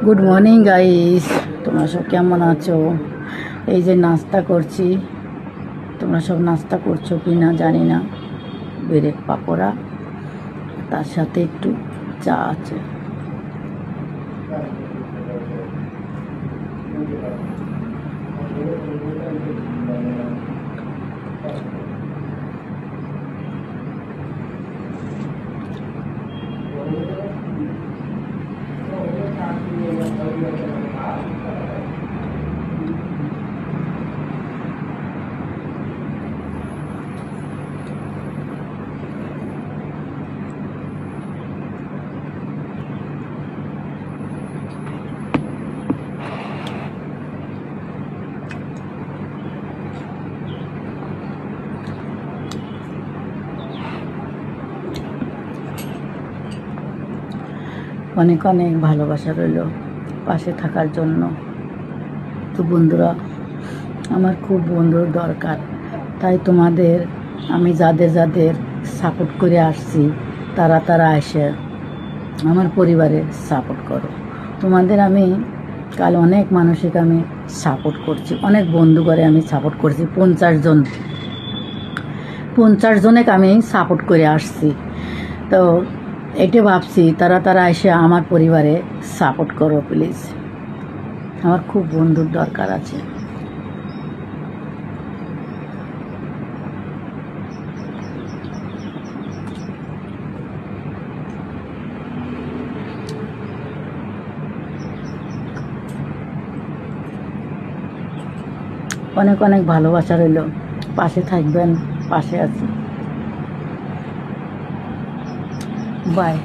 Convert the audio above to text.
Good morning guys, তোমরা সব কেমন আছো? এই যে নাস্তা করছি, তোমরা সব নাস্তা করছো কি না জানি না। ব্রেড পাকোড়া, তার সাথে একটু চা আছে। অনেক অনেক ভালোবাসা রইল পাশে থাকার জন্য। তো বন্ধুরা, আমার খুব বন্ধুর দরকার, তাই তোমাদের আমি যাদের যাদের সাপোর্ট করে আসছি তারা এসে আমার পরিবারে সাপোর্ট করো। তোমাদের আমি কাল অনেক মানসিক আমি সাপোর্ট করছি, অনেক বন্ধু করে আমি সাপোর্ট করছি। 50 জনেকে আমি সাপোর্ট করে আসছি। তো এটা ভাবছি তারা এসে আমার পরিবারে সাপোর্ট করো প্লিজ। আমার খুব বন্ধুর দরকার আছে। অনেক অনেক ভালোবাসা রইল, পাশে থাকবেন, পাশে আছি। বাই।